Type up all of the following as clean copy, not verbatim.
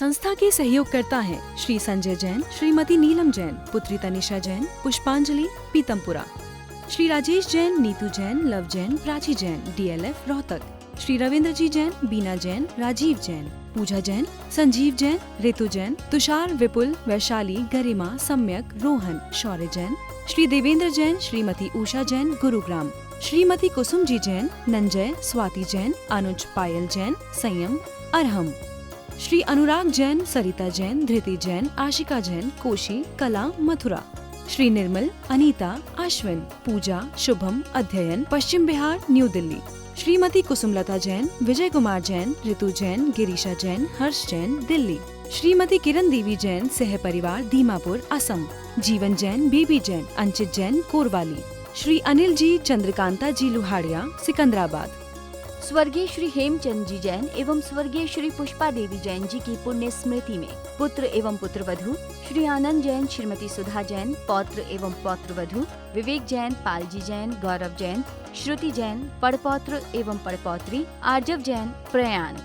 संस्था के सहयोगकर्ता हैं श्री संजय जैन, श्रीमती नीलम जैन, पुत्री तनिषा जैन, पुष्पांजलि पीतमपुरा, श्री राजेश जैन, नीतू जैन, लव जैन, प्राची जैन, DLF रोहतक, श्री रविंद्र जी जैन, बीना जैन, राजीव जैन, पूजा जैन, संजीव जैन, ऋतु जैन, तुषार, विपुल, वैशाली, गरिमा, सम्यक, रोहन, शौर्य जैन, श्री देवेंद्र जैन, श्रीमती उषा जैन, गुरुग्राम, श्रीमती कुसुम जी जैन, नंजय, स्वाति जैन, अनुज, पायल जैन, संयम, अरहम, श्री अनुराग जैन, सरिता जैन, धृति जैन, आशिका जैन, कोशी, कला, मथुरा, श्री निर्मल, अनीता, अश्विन, पूजा, शुभम, अध्ययन, पश्चिम बिहार, न्यू दिल्ली, श्रीमती कुसुमलता जैन, विजय कुमार जैन, ऋतु जैन, गिरीशा जैन, हर्ष जैन, दिल्ली, श्रीमती किरण देवी जैन, सह परिवार, दीमापुर, असम, जीवन जैन, बेबी जैन, अंचित जैन, कोरवाली, श्री अनिल जी, चंद्रकांता जी लुहाड़िया, सिकंदराबाद, स्वर्गीय श्री हेमचंद जी जैन एवं स्वर्गीय श्री पुष्पा देवी जैन जी की पुण्य स्मृति में पुत्र एवं पुत्रवधू श्री आनंद जैन, श्रीमती सुधा जैन, पौत्र एवं पौत्रवधू विवेक जैन, पालजी जैन, गौरव जैन, श्रुति जैन, पड़पौत्र एवं पड़पौत्री आर्जव जैन, प्रयाण,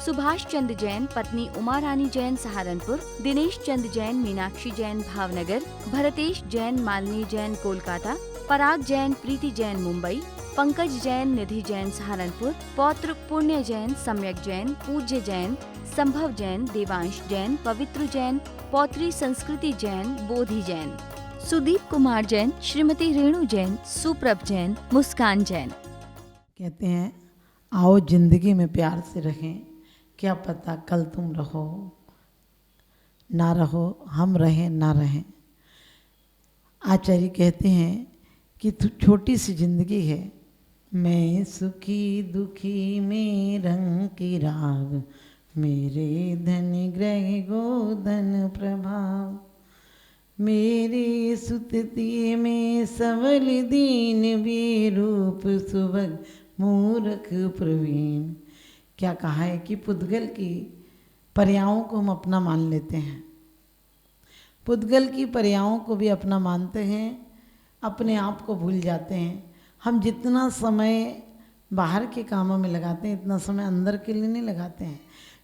सुभाष चंद्र जैन, पत्नी उमा रानी जैन, सहारनपुर, दिनेश चंद जैन, मीनाक्षी जैन, भावनगर, भरतेश जैन, मालिनी जैन, कोलकाता, पराग जैन, प्रीति जैन, मुंबई, पंकज जैन, निधि जैन, सहारनपुर, पौत्र पुण्य जैन, सम्यक जैन, पूज्य जैन, संभव जैन, देवांश जैन, पवित्र जैन, पौत्री संस्कृति जैन, बोधि जैन, सुदीप कुमार जैन, श्रीमती रेणु जैन, सुप्रभ जैन, मुस्कान जैन। कहते हैं आओ जिंदगी में प्यार से रहें, क्या पता कल तुम रहो ना रहो, हम रहें ना रहें। आचार्य कहते हैं कि छोटी सी जिंदगी है, मैं सुखी दुखी में रंग की राग, मेरे धन ग्रह गोधन प्रभाव, मेरे सुतती में सबल दीन भी रूप सुभग मूर्ख प्रवीण। क्या कहा है कि पुद्गल की पर्याओं को हम अपना मान लेते हैं, पुद्गल की पर्याओं को भी अपना मानते हैं, अपने आप को भूल जाते हैं। हम जितना समय बाहर के कामों में लगाते हैं इतना समय अंदर के लिए नहीं लगाते हैं।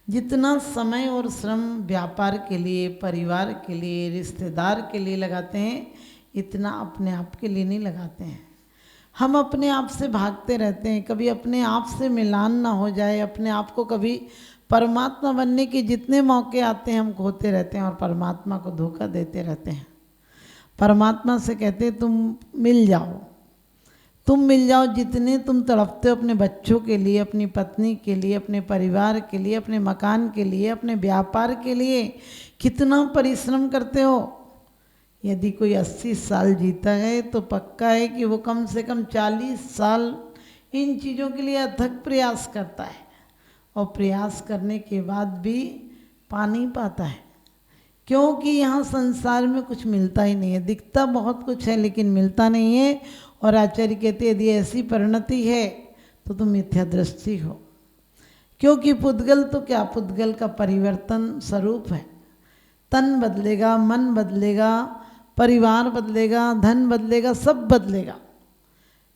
जितना समय और श्रम व्यापार के लिए, परिवार के लिए, रिश्तेदार के लिए लगाते हैं इतना अपने आप के लिए नहीं लगाते हैं। हम अपने आप से भागते रहते हैं, कभी अपने आप से मिलान ना हो जाए, अपने आप को कभी परमात्मा बनने के जितने मौके आते हैं हम खोते रहते हैं और परमात्मा को धोखा देते रहते हैं। परमात्मा से कहते हैं तुम मिल जाओ, तुम मिल जाओ, जितने तुम तड़पते हो अपने बच्चों के लिए, अपनी पत्नी के लिए, अपने परिवार के लिए, अपने मकान के लिए, अपने व्यापार के लिए कितना परिश्रम करते हो। यदि कोई 80 साल जीता है तो पक्का है कि वो कम से कम 40 साल इन चीज़ों के लिए अथक प्रयास करता है और प्रयास करने के बाद भी पा नहीं पाता है, क्योंकि यहाँ संसार में कुछ मिलता ही नहीं है। दिखता बहुत कुछ है लेकिन मिलता नहीं है। और आचार्य कहते यदि ऐसी परिणति है तो तुम मिथ्यादृष्टि हो, क्योंकि पुद्गल तो क्या, पुद्गल का परिवर्तन स्वरूप है। तन बदलेगा, मन बदलेगा, परिवार बदलेगा, धन बदलेगा, सब बदलेगा,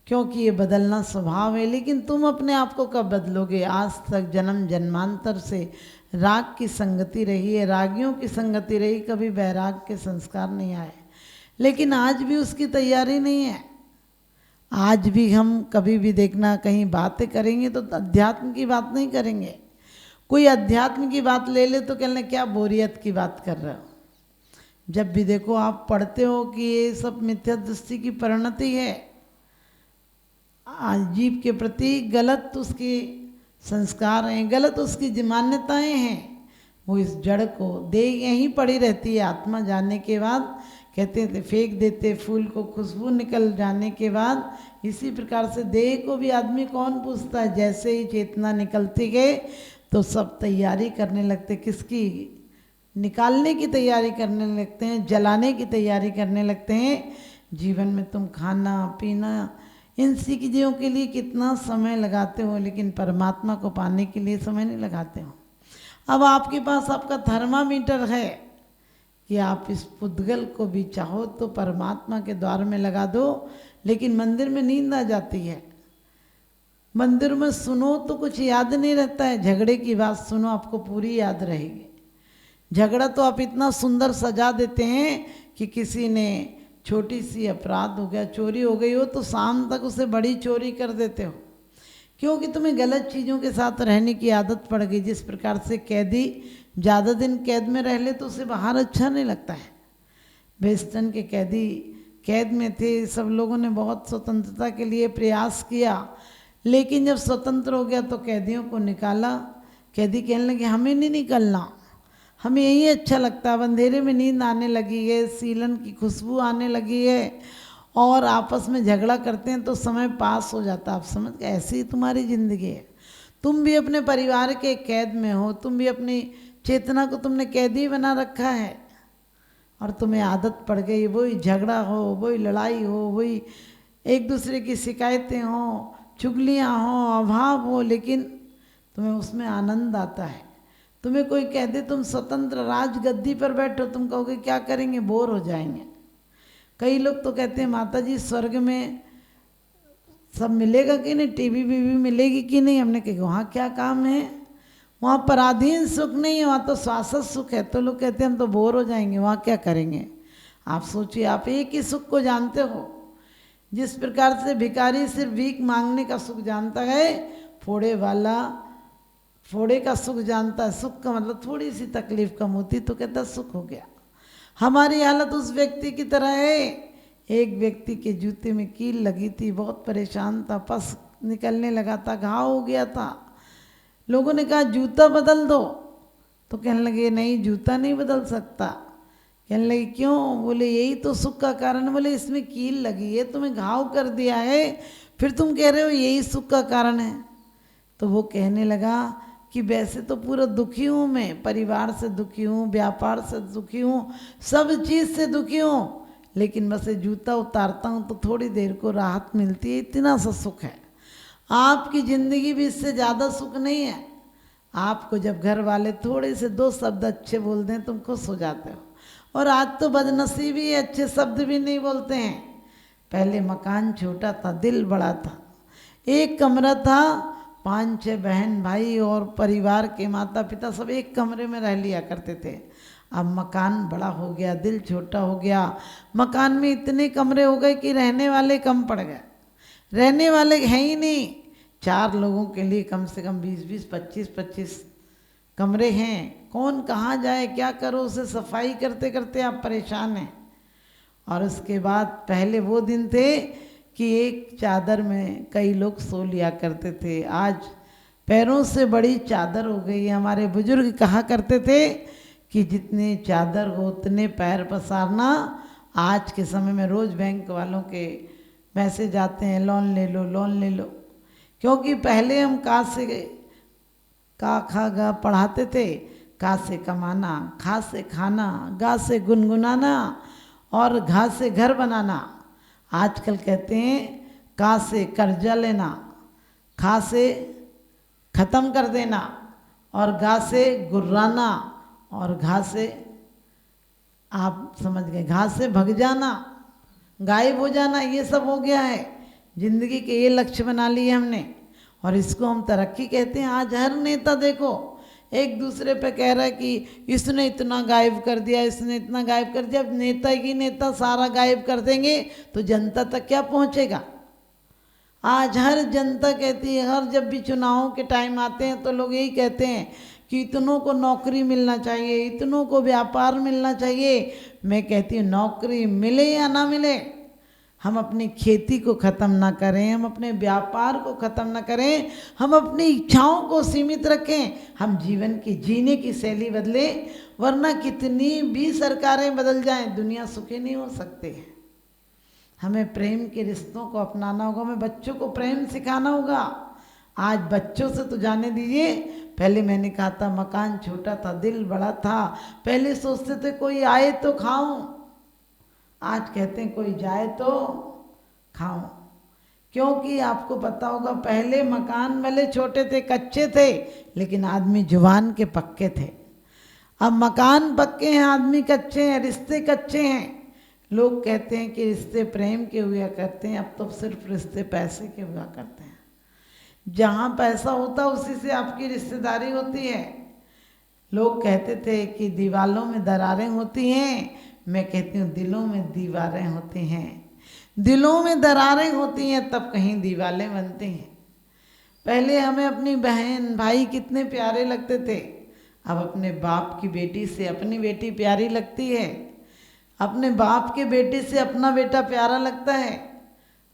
क्योंकि ये बदलना स्वभाव है। लेकिन तुम अपने आप को कब बदलोगे? आज तक जन्म जन्मांतर से राग की संगति रही है, रागियों की संगति रही, कभी वैराग के संस्कार नहीं आए। लेकिन आज भी उसकी तैयारी नहीं है। आज भी हम कभी भी देखना कहीं बातें करेंगे तो अध्यात्म की बात नहीं करेंगे। कोई अध्यात्म की बात ले ले तो कहने क्या बोरियत की बात कर रहे हो। जब भी देखो आप पढ़ते हो कि ये सब मिथ्या दृष्टि की परिणति है, जीव के प्रति गलत उसके संस्कार हैं, गलत उसकी मान्यताएं हैं। वो इस जड़ को दे यहीं पड़ी रहती है। आत्मा जाने के बाद कहते थे फेंक देते फूल को, खुशबू निकल जाने के बाद इसी प्रकार से देह को भी आदमी कौन पूछता है। जैसे ही चेतना निकलती गए तो सब तैयारी करने लगते, किसकी? निकालने की तैयारी करने लगते हैं, जलाने की तैयारी करने लगते हैं। जीवन में तुम खाना पीना इन चीज़ों के लिए कितना समय लगाते हो, लेकिन परमात्मा को पाने के लिए समय नहीं लगाते हो। अब आपके पास आपका थर्मामीटर है कि आप इस पुद्गल को भी चाहो तो परमात्मा के द्वार में लगा दो, लेकिन मंदिर में नींद आ जाती है। मंदिर में सुनो तो कुछ याद नहीं रहता है, झगड़े की बात सुनो आपको पूरी याद रहेगी। झगड़ा तो आप इतना सुंदर सजा देते हैं कि किसी ने छोटी सी अपराध हो गया, चोरी हो गई हो, तो शाम तक उसे बड़ी चोरी कर देते हो, क्योंकि तुम्हें गलत चीज़ों के साथ रहने की आदत पड़ गई। जिस प्रकार से कैदी ज़्यादा दिन कैद में रह ले तो उसे बाहर अच्छा नहीं लगता है। वेस्टर्न के कैदी कैद में थे, सब लोगों ने बहुत स्वतंत्रता के लिए प्रयास किया, लेकिन जब स्वतंत्र हो गया तो कैदियों को निकाला। कैदी कहने लगे हमें नहीं निकलना, हमें यही अच्छा लगता है। अंधेरे में नींद आने लगी है, सीलन की खुशबू आने लगी है, और आपस में झगड़ा करते हैं तो समय पास हो जाता है। आप समझ गए, ऐसी ही तुम्हारी ज़िंदगी है। तुम भी अपने परिवार के कैद में हो, तुम भी अपनी चेतना को तुमने कैदी बना रखा है, और तुम्हें आदत पड़ गई वही झगड़ा हो, वही लड़ाई हो, वही एक दूसरे की शिकायतें हों, चुगलियाँ हों, अभाव हो, लेकिन तुम्हें उसमें आनंद आता है। तुम्हें कोई कह दे तुम स्वतंत्र राज गद्दी पर बैठो, तुम कहोगे क्या करेंगे, बोर हो जाएंगे। कई लोग तो कहते हैं माता जी स्वर्ग में सब मिलेगा कि नहीं, टीवी बीवी मिलेगी कि नहीं। हमने कहा वहाँ क्या काम है, वहाँ पराधीन सुख नहीं है, वहाँ तो शाश्वत सुख है। तो लोग कहते हैं हम तो बोर हो जाएंगे, वहाँ क्या करेंगे। आप सोचिए, आप एक ही सुख को जानते हो। जिस प्रकार से भिखारी सिर्फ भीख मांगने का सुख जानता है, फोड़े वाला फोड़े का सुख जानता है। सुख का मतलब थोड़ी सी तकलीफ कम होती तो कहता सुख हो गया। हमारी हालत उस व्यक्ति की तरह है। एक व्यक्ति के जूते में कील लगी थी, बहुत परेशान था, पस निकलने लगा था, घाव हो गया था। लोगों ने कहा जूता बदल दो, तो कहने लगे नहीं जूता नहीं बदल सकता। कहने लगे क्यों, बोले यही तो सुख का कारण। बोले इसमें कील लगी है, तुम्हें घाव कर दिया है, फिर तुम कह रहे हो यही सुख का कारण है। तो वो कहने लगा कि वैसे तो पूरा दुखी हूँ मैं, परिवार से दुखी हूँ, व्यापार से दुखी हूँ, सब चीज़ से दुखी हूँ, लेकिन बस ये जूता उतारता हूँ तो थोड़ी देर को राहत मिलती है, इतना सा सुख है। आपकी ज़िंदगी भी इससे ज़्यादा सुख नहीं है। आपको जब घर वाले थोड़े से दो शब्द अच्छे बोल दें तुम खुश हो जाते हो, और आज तो बदनसीबी है, अच्छे शब्द भी नहीं बोलते हैं। पहले मकान छोटा था, दिल बड़ा था, एक कमरा था, 5-6 बहन भाई और परिवार के माता पिता सब एक कमरे में रह लिया करते थे। अब मकान बड़ा हो गया, दिल छोटा हो गया, मकान में इतने कमरे हो गए कि रहने वाले कम पड़ गए, रहने वाले हैं ही नहीं। 4 लोगों के लिए कम से कम 20-20, 25-25 कमरे हैं। कौन कहाँ जाए, क्या करो, उसे सफाई करते करते आप परेशान हैं। और उसके बाद पहले वो दिन थे कि एक चादर में कई लोग सो लिया करते थे, आज पैरों से बड़ी चादर हो गई है। हमारे बुजुर्ग कहा करते थे कि जितने चादर हो उतने पैर पसारना। आज के समय में रोज़ बैंक वालों के मैसेज आते हैं लोन ले लो, लोन ले लो, क्योंकि पहले हम का से का खा गा पढ़ाते थे, का से कमाना, खा से खाना, गा से गुनगुनाना और घा से घर बनाना। आजकल कहते हैं का से कर्जा लेना, खा से ख़त्म कर देना, और गा से गुर्राना, और घा से आप समझ गए, घा से भग जाना, गायब हो जाना। ये सब हो गया है। ज़िंदगी के ये लक्ष्य बना लिए हमने, और इसको हम तरक्की कहते हैं। आज हर नेता देखो एक दूसरे पे कह रहा है कि इसने इतना गायब कर दिया, इसने इतना गायब कर दिया। अब नेता ही नेता सारा गायब कर देंगे तो जनता तक क्या पहुंचेगा। आज हर जनता कहती है, हर जब भी चुनावों के टाइम आते हैं तो लोग यही कहते हैं कि इतनों को नौकरी मिलना चाहिए, इतनों को व्यापार मिलना चाहिए। मैं कहती हूँ नौकरी मिले या ना मिले, हम अपनी खेती को ख़त्म ना करें, हम अपने व्यापार को ख़त्म ना करें, हम अपनी इच्छाओं को सीमित रखें, हम जीवन की जीने की शैली बदलें। वरना कितनी भी सरकारें बदल जाएं, दुनिया सुखी नहीं हो सकती है। हमें प्रेम के रिश्तों को अपनाना होगा, हमें बच्चों को प्रेम सिखाना होगा। आज बच्चों से तो जाने दीजिए, पहले मैंने कहा था मकान छोटा था, दिल बड़ा था, पहले सोचते थे कोई आए तो खाऊं, आज कहते हैं कोई जाए तो खाऊं। क्योंकि आपको पता होगा पहले मकान भले छोटे थे, कच्चे थे, लेकिन आदमी जुबान के पक्के थे। अब मकान पक्के हैं, आदमी कच्चे हैं, रिश्ते कच्चे हैं। लोग कहते हैं कि रिश्ते प्रेम के हुआ करते हैं, अब तो सिर्फ रिश्ते पैसे के हुआ करते हैं। जहाँ पैसा होता है उसी से आपकी रिश्तेदारी होती है। लोग कहते थे कि दीवालों में दरारें होती हैं, मैं कहती हूँ दिलों में दीवारें होती हैं। दिलों में दरारें होती हैं तब कहीं दीवारें बनती हैं। पहले हमें अपनी बहन भाई कितने प्यारे लगते थे, अब अपने बाप की बेटी से अपनी बेटी प्यारी लगती है, अपने बाप के बेटे से अपना बेटा प्यारा लगता है।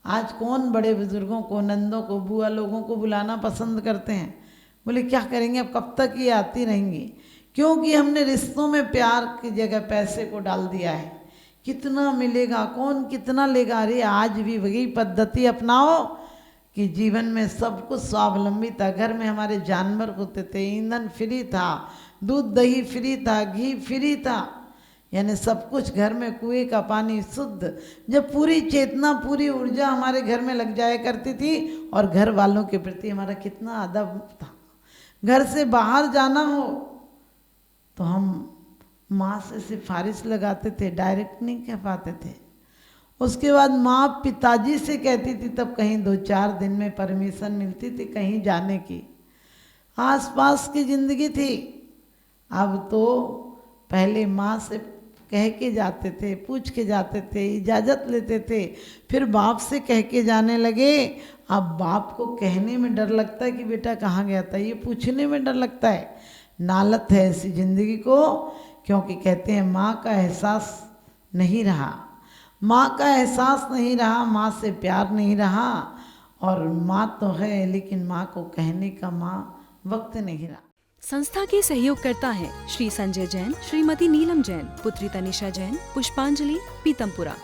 आज कौन बड़े बुजुर्गों को, नंदों को, बुआ लोगों को बुलाना पसंद करते हैं? बोले क्या करेंगे, अब कब तक ये आती रहेंगी? क्योंकि हमने रिश्तों में प्यार की जगह पैसे को डाल दिया है। कितना मिलेगा, कौन कितना लेगा। अरे आज भी वही पद्धति अपनाओ कि जीवन में सब कुछ स्वावलंबी था। घर में हमारे जानवर होते थे, ईंधन फ्री था, दूध दही फ्री था, घी फ्री था, यानी सब कुछ घर में, कुएं का पानी शुद्ध। जब पूरी चेतना, पूरी ऊर्जा हमारे घर में लग जाया करती थी और घर वालों के प्रति हमारा कितना अदब था। घर से बाहर जाना हो तो हम माँ से सिफारिश लगाते थे, डायरेक्ट नहीं कह पाते थे। उसके बाद माँ पिताजी से कहती थी, तब कहीं 2-4 दिन में परमिशन मिलती थी कहीं जाने की। आसपास की ज़िंदगी थी। अब तो पहले माँ से कह के जाते थे, पूछ के जाते थे, इजाज़त लेते थे, फिर बाप से कह के जाने लगे। अब बाप को कहने में डर लगता है कि बेटा कहाँ गया था, ये पूछने में डर लगता है। नालत है ऐसी ज़िंदगी को, क्योंकि कहते हैं माँ का एहसास नहीं रहा, माँ का एहसास नहीं रहा, माँ से प्यार नहीं रहा। और माँ तो है लेकिन माँ को कहने का वक्त नहीं रहा। संस्था के सहयोगकर्ता हैं श्री संजय जैन, श्रीमती नीलम जैन, पुत्री तनिषा जैन, पुष्पांजलि, पीतमपुरा।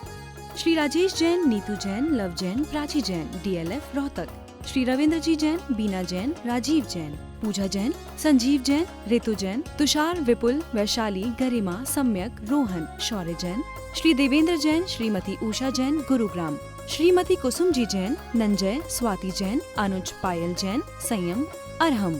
श्री राजेश जैन, नीतू जैन, लव जैन, प्राची जैन, DLF, रोहतक। श्री रविंद्र जी जैन, बीना जैन, राजीव जैन, पूजा जैन, संजीव जैन, ऋतु जैन, तुषार, विपुल, वैशाली, गरिमा, सम्यक, रोहन, शौर्य जैन। श्री देवेंद्र जैन, श्रीमती उषा जैन, गुरुग्राम। श्रीमती कुसुम जी जैन, नंजय, स्वाति जैन, अनुज, पायल जैन, संयम, अरहम।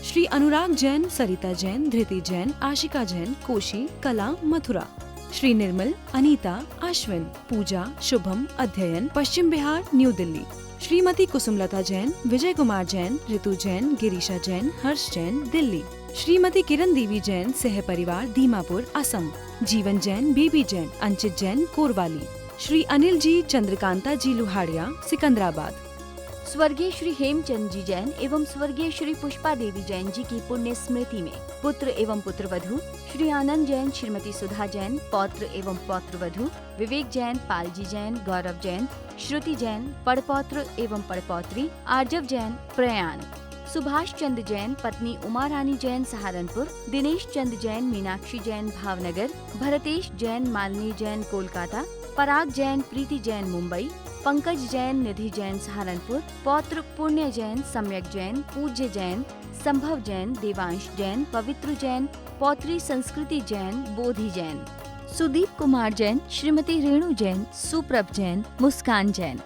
श्री अनुराग जैन, सरिता जैन, धृति जैन, आशिका जैन, कोशी, कला, मथुरा। श्री निर्मल, अनीता, अश्विन, पूजा, शुभम, अध्ययन, पश्चिम बिहार, न्यू दिल्ली। श्रीमती कुसुमलता जैन, विजय कुमार जैन, ऋतु जैन, गिरीशा जैन, हर्ष जैन, दिल्ली। श्रीमती किरण देवी जैन, सह परिवार, दीमापुर, असम। जीवन जैन, बीबी जैन, अंचित जैन, कोरवाली। श्री अनिल जी, चंद्रकांता जी लुहाड़िया, सिकंदराबाद। स्वर्गीय श्री हेमचंद जी जैन एवं स्वर्गीय श्री पुष्पा देवी जैन जी की पुण्य स्मृति में पुत्र एवं पुत्रवधू श्री आनंद जैन, श्रीमती सुधा जैन, पौत्र एवं पौत्रवधू विवेक जैन, पालजी जैन, गौरव जैन, श्रुति जैन, पड़पौत्र एवं पड़पौत्री आर्जव जैन, प्रयाण। सुभाष चंद्र जैन, पत्नी उमा रानी जैन, सहारनपुर। दिनेश चंद्र जैन, मीनाक्षी जैन, भावनगर। भरतेश जैन, मालिनी जैन, कोलकाता। पराग जैन, प्रीति जैन, मुंबई। पंकज जैन, निधि जैन, सहारनपुर। पौत्र पुण्य जैन, सम्यक जैन, पूज्य जैन, संभव जैन, देवांश जैन, पवित्र जैन। पौत्री संस्कृति जैन, बोधि जैन। सुदीप कुमार जैन, श्रीमती रेणु जैन, सुप्रभ जैन, मुस्कान जैन।